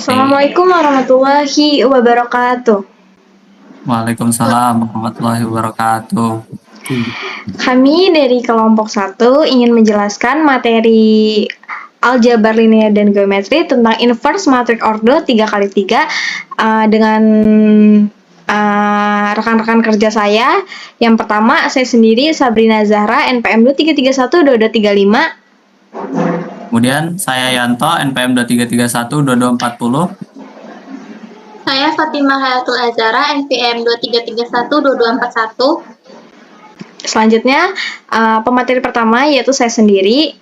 Assalamualaikum warahmatullahi wabarakatuh. Waalaikumsalam warahmatullahi wabarakatuh. Kami dari kelompok 1 ingin menjelaskan materi aljabar linear dan geometri tentang inverse matrix order 3x3 dengan rekan-rekan kerja saya. Yang pertama, saya sendiri Sabrina Zahra, NPM 23312235. Kemudian saya Yanto, NPM 23312240. Saya Fatimah Hayatul Azhara, NPM 23312241. Selanjutnya, pemateri pertama yaitu saya sendiri.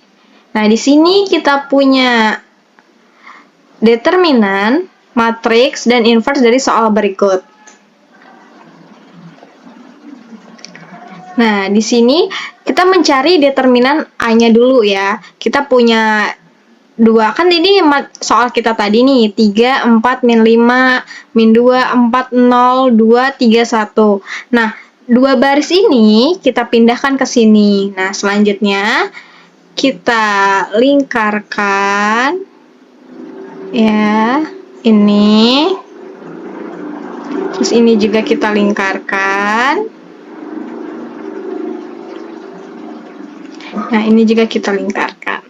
Nah, di sini kita punya determinan, matriks, dan inverse dari soal berikut. Nah, di sini kita mencari determinan A-nya dulu ya. Kita punya 2, kan ini soal kita tadi nih, 3, 4, min 5, min 2, 4, 0, 2, 3, 1. Nah, 2 baris ini kita pindahkan ke sini. Nah, selanjutnya kita lingkarkan ya, ini. Terus ini juga kita lingkarkan. Nah, ini juga kita lingkarkan.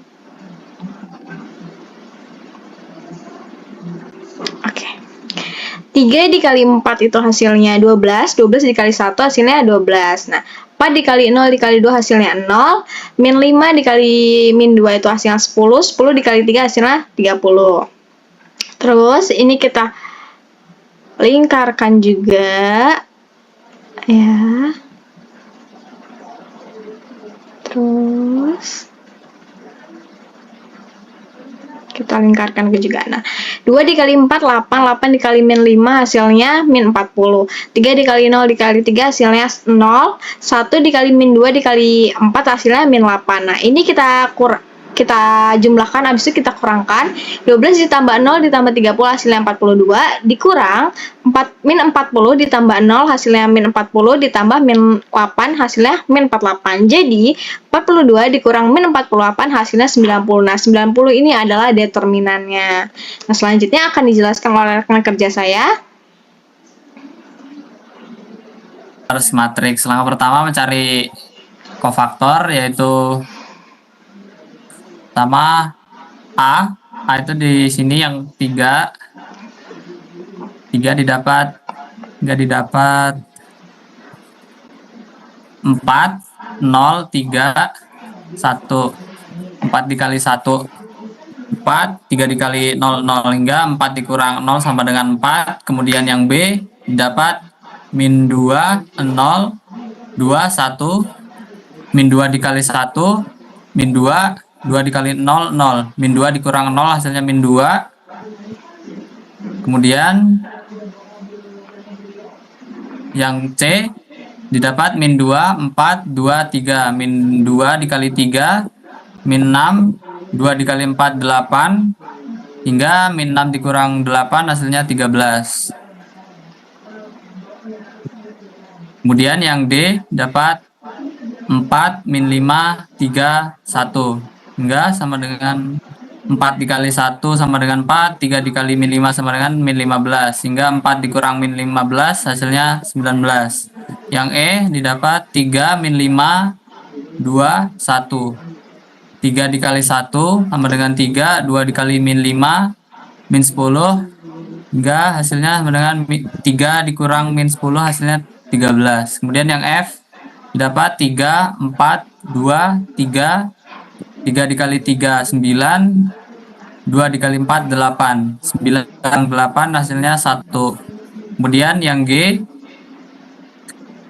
Oke. 3 dikali 4 itu hasilnya 12, 12 dikali 1 hasilnya 12. Nah, 4 dikali 0 dikali 2 hasilnya 0, min 5 dikali min 2 itu hasilnya 10, 10 dikali 3 hasilnya 30. Terus ini kita lingkarkan juga ya. Terus kita lingkarkan ke juga. Nah, 2 dikali 4, 8. 8 dikali min 5 hasilnya min 40. 3 dikali 0 dikali 3 hasilnya 0. 1 dikali min 2 dikali 4 hasilnya min 8. Nah, ini kita jumlahkan, habis itu kita kurangkan. 12 ditambah 0 ditambah 30 hasilnya 42, dikurang min 40 ditambah 0 hasilnya min 40, ditambah min 8 hasilnya min 48. Jadi 42 dikurang min 48 hasilnya 90. Nah, 90 ini adalah determinannya. Nah, selanjutnya akan dijelaskan oleh rekan kerja saya. Harus matriks. Langkah pertama mencari kofaktor, yaitu pertama A. A itu di sini yang 3. 3 didapat 4, 0, 3, 1. 4 dikali 1 4, 3 dikali 0, 0 hingga 4 dikurang 0 sama dengan 4. Kemudian yang B didapat min 2, 0, 2, 1. Min 2 dikali 1, min 2, 2 dikali 0, 0. Min 2 dikurang 0 hasilnya min 2. Kemudian yang C didapat min 2, 4, 2, 3. Min 2 dikali 3, min 6, 2 dikali 4, 8. Hingga min 6 dikurang 8 hasilnya 13. Kemudian yang D dapat 4 min 5, 3, 1. Hingga sama dengan 4 dikali 1 sama dengan 4, 3 dikali min 5 sama dengan min 15. Hingga 4 dikurang min 15 hasilnya 19. Yang E didapat 3 min 5, 2, 1. 3 dikali 1 sama dengan 3, 2 dikali min 5, min 10. Hingga hasilnya sama dengan 3 dikurang min 10 hasilnya 13. Kemudian yang F didapat 3, 4, 2, 3. 3 dikali 3, 9. 2 dikali 4, 8. 9 kurang 8 hasilnya 1. Kemudian yang G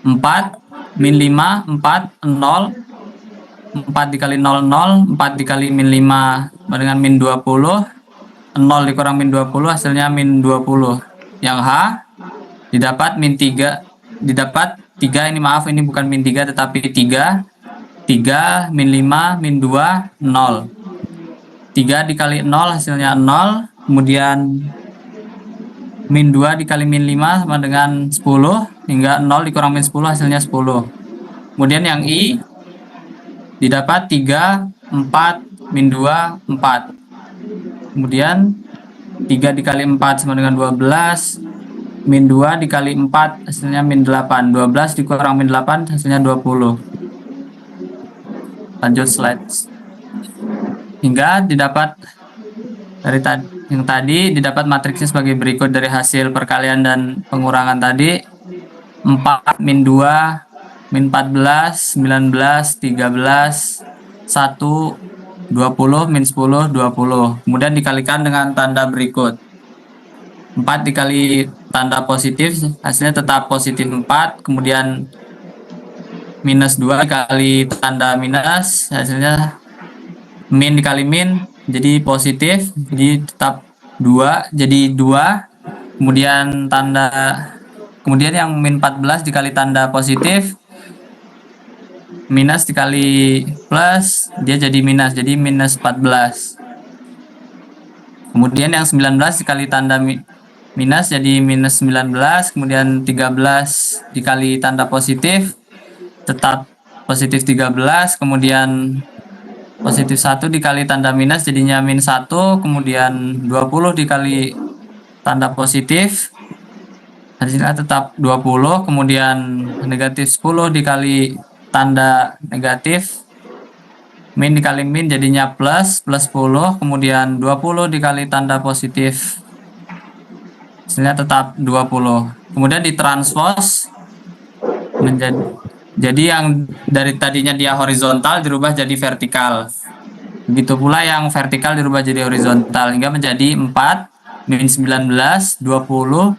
4, min 5, 4, 0. 4 dikali 0, 0. 4 dikali min 5 sama dengan min 20. 0 dikurang min 20 hasilnya min 20. Yang H didapat min 3. Didapat 3, ini maaf, ini bukan min 3 tetapi 3. 3 min 5 min 2, 0. 3 dikali 0 hasilnya 0. Kemudian min 2 dikali min 5 sama dengan 10. Hingga 0 dikurang min 10 hasilnya 10. Kemudian yang I didapat 3, 4, min 2, 4. Kemudian 3 dikali 4 sama dengan 12. Min 2 dikali 4 hasilnya min 8. 12 dikurang min 8 hasilnya 20. Lanjut slide. Hingga didapat dari yang tadi didapat matriksnya sebagai berikut dari hasil perkalian dan pengurangan tadi. 4 min 2 min 14 19 13 1 20 min 10 20. Kemudian dikalikan dengan tanda berikut. 4 dikali tanda positif hasilnya tetap positif 4. Kemudian minus 2 dikali tanda minus hasilnya min dikali min jadi positif, jadi tetap 2 jadi 2. Kemudian yang min 14 dikali tanda positif, minus dikali plus, dia jadi minus, jadi minus 14. Kemudian yang 19 dikali tanda minus jadi minus 19. Kemudian 13 dikali tanda positif, tetap positif 13. Kemudian positif 1 dikali tanda minus jadinya min 1. Kemudian 20 dikali tanda positif hasilnya tetap 20. Kemudian negatif 10 dikali tanda negatif, min dikali min jadinya plus 10. Kemudian 20 dikali tanda positif hasilnya tetap 20. Kemudian ditranspos jadi yang dari tadinya dia horizontal dirubah jadi vertikal. Begitu pula yang vertikal dirubah jadi horizontal hingga menjadi 4 min 19 20 2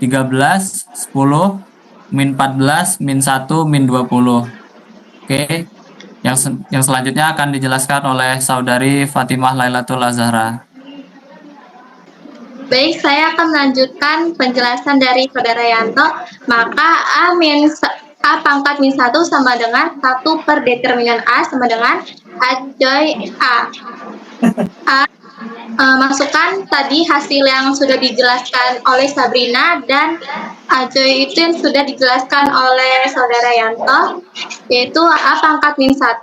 13 10 min 14 min 1 min 20. Oke. Yang selanjutnya akan dijelaskan oleh saudari Fatimah Lailatul Azhara. Baik, saya akan melanjutkan penjelasan dari Saudara Yanto. Maka A pangkat min 1 sama dengan 1 per determinan A sama dengan A joy A. Masukkan tadi hasil yang sudah dijelaskan oleh Sabrina dan Ajoy itu yang sudah dijelaskan oleh Saudara Yanto, yaitu A pangkat min 1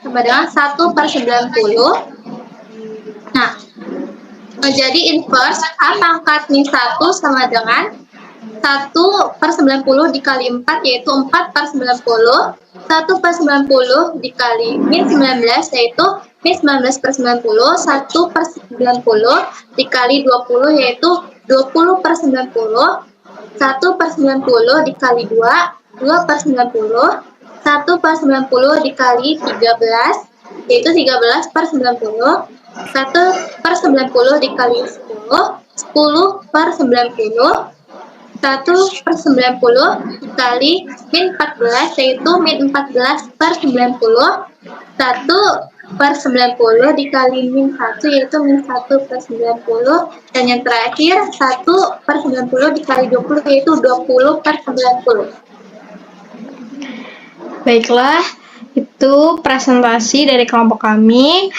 sama dengan 1 per 90. Nah, jadi inverse A pangkat min 1 sama dengan 1 per 90 dikali 4, yaitu 4 per 90. 1 per 90 dikali min 19, yaitu min 19 per 90. 1 per 90 dikali 20, yaitu 20 per 90. 1 per 90 dikali 2, 2 per 90. 1 per 90 dikali 13, yaitu 13 per 90. 1 per 90 dikali 10, 10 per 90. 1 per 90 dikali min 14, yaitu min 14 per 90. 1 per 90 dikali min 1, yaitu min 1 per 90. Dan yang terakhir 1 per 90 dikali 20, yaitu 20 per 90. Baiklah, itu presentasi dari kelompok kami.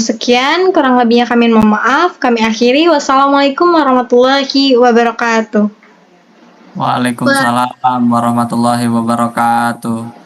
Sekian, kurang lebihnya kami mohon maaf. Kami akhiri. Wassalamualaikum warahmatullahi wabarakatuh. Waalaikumsalam warahmatullahi wabarakatuh.